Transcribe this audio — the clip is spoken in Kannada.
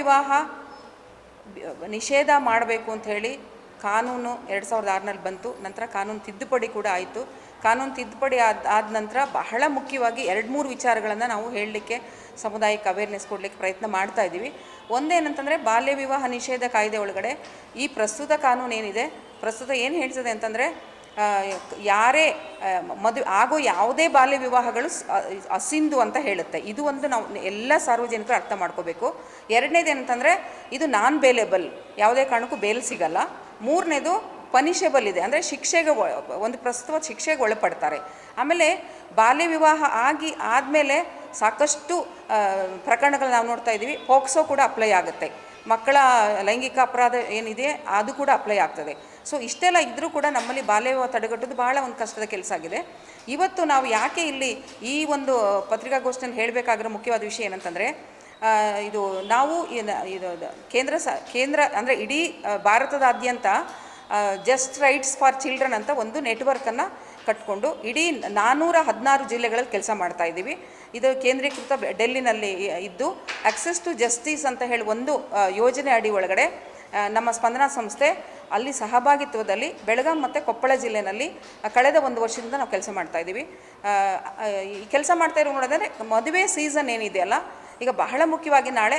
ವಿವಾಹ ನಿಷೇಧ ಮಾಡಬೇಕು ಅಂಥೇಳಿ ಕಾನೂನು 2006ರಲ್ಲಿ ಬಂತು. ನಂತರ ಕಾನೂನು ತಿದ್ದುಪಡಿ ಕೂಡ ಆಯಿತು. ಕಾನೂನು ತಿದ್ದುಪಡಿ ಆದ ನಂತರ ಬಹಳ ಮುಖ್ಯವಾಗಿ 2-3 ವಿಚಾರಗಳನ್ನು ನಾವು ಹೇಳಲಿಕ್ಕೆ, ಸಮುದಾಯಕ್ಕೆ ಅವೇರ್ನೆಸ್ ಕೊಡಲಿಕ್ಕೆ ಪ್ರಯತ್ನ ಮಾಡ್ತಾ ಇದ್ದೀವಿ. ಒಂದೇನಂತಂದರೆ, ಬಾಲ್ಯ ವಿವಾಹ ನಿಷೇಧ ಕಾಯ್ದೆ ಒಳಗಡೆ ಈ ಪ್ರಸ್ತುತ ಕಾನೂನು ಏನಿದೆ, ಪ್ರಸ್ತುತ ಏನು ಹೇಳ್ತದೆ ಅಂತಂದರೆ, ಯಾರೇ ಆಗೋ ಯಾವುದೇ ಬಾಲ್ಯ ವಿವಾಹಗಳು ಅಸಿಂಧು ಅಂತ ಹೇಳುತ್ತೆ. ಇದು ಒಂದು ನಾವು ಎಲ್ಲ ಸಾರ್ವಜನಿಕರು ಅರ್ಥ ಮಾಡ್ಕೋಬೇಕು. ಎರಡನೇದು ಏನಂತಂದರೆ, ಇದು ನಾನ್ ಬೇಲೇಬಲ್, ಯಾವುದೇ ಕಾರಣಕ್ಕೂ ಬೇಲ್ ಸಿಗಲ್ಲ. ಮೂರನೇದು ಪನಿಷಬಲ್ ಇದೆ, ಅಂದರೆ ಶಿಕ್ಷೆಗೆ ಒಂದು ಪ್ರಸ್ತುತ ಶಿಕ್ಷೆಗೆ ಒಳಪಡ್ತಾರೆ. ಆಮೇಲೆ ಬಾಲ್ಯ ವಿವಾಹ ಆದಮೇಲೆ ಸಾಕಷ್ಟು ಪ್ರಕರಣಗಳು ನಾವು ನೋಡ್ತಾ ಇದ್ದೀವಿ. ಪೋಕ್ಸೋ ಕೂಡ ಅಪ್ಲೈ ಆಗುತ್ತೆ. ಮಕ್ಕಳ ಲೈಂಗಿಕ ಅಪರಾಧ ಏನಿದೆ ಅದು ಕೂಡ ಅಪ್ಲೈ ಆಗ್ತದೆ. ಸೊ ಇಷ್ಟೆಲ್ಲ ಇದ್ದರೂ ಕೂಡ ನಮ್ಮಲ್ಲಿ ಬಾಲ್ಯ ವಿವಾಹ ತಡೆಗಟ್ಟೋದು ಭಾಳ ಒಂದು ಕಷ್ಟದ ಕೆಲಸ ಆಗಿದೆ. ಇವತ್ತು ನಾವು ಯಾಕೆ ಇಲ್ಲಿ ಈ ಒಂದು ಪತ್ರಿಕಾಗೋಷ್ಠಿಯನ್ನು ಹೇಳಬೇಕಾಗಿರೋ ಮುಖ್ಯವಾದ ವಿಷಯ ಏನಂತಂದರೆ, ಇದು ನಾವು ಇದು ಕೇಂದ್ರ ಅಂದರೆ ಇಡೀ ಭಾರತದಾದ್ಯಂತ ಜಸ್ಟ್ ರೈಟ್ಸ್ ಫಾರ್ ಚಿಲ್ಡ್ರನ್ ಅಂತ ಒಂದು ನೆಟ್ವರ್ಕನ್ನು ಕಟ್ಕೊಂಡು ಇಡೀ 416 ಜಿಲ್ಲೆಗಳಲ್ಲಿ ಕೆಲಸ ಮಾಡ್ತಾ ಇದ್ದೀವಿ. ಇದು ಕೇಂದ್ರೀಕೃತ ಡೆಲ್ಲಿನಲ್ಲಿ ಇದ್ದು ಆಕ್ಸೆಸ್ ಟು ಜಸ್ಟಿಸ್ ಅಂತ ಹೇಳಿ ಒಂದು ಯೋಜನೆ ಅಡಿ ಒಳಗಡೆ ನಮ್ಮ ಸ್ಪಂದನಾ ಸಂಸ್ಥೆ ಅಲ್ಲಿ ಸಹಭಾಗಿತ್ವದಲ್ಲಿ ಬೆಳಗಾಂ ಮತ್ತು ಕೊಪ್ಪಳ ಜಿಲ್ಲೆಯಲ್ಲಿ ಕಳೆದ 1 ವರ್ಷದಿಂದ ನಾವು ಕೆಲಸ ಮಾಡ್ತಾ ಇದ್ದೀವಿ. ಈ ಕೆಲಸ ಮಾಡ್ತಾ ಇರೋ ನೋಡೋದಂದರೆ, ಮದುವೆ ಸೀಸನ್ ಏನಿದೆಯಲ್ಲ, ಈಗ ಬಹಳ ಮುಖ್ಯವಾಗಿ ನಾಳೆ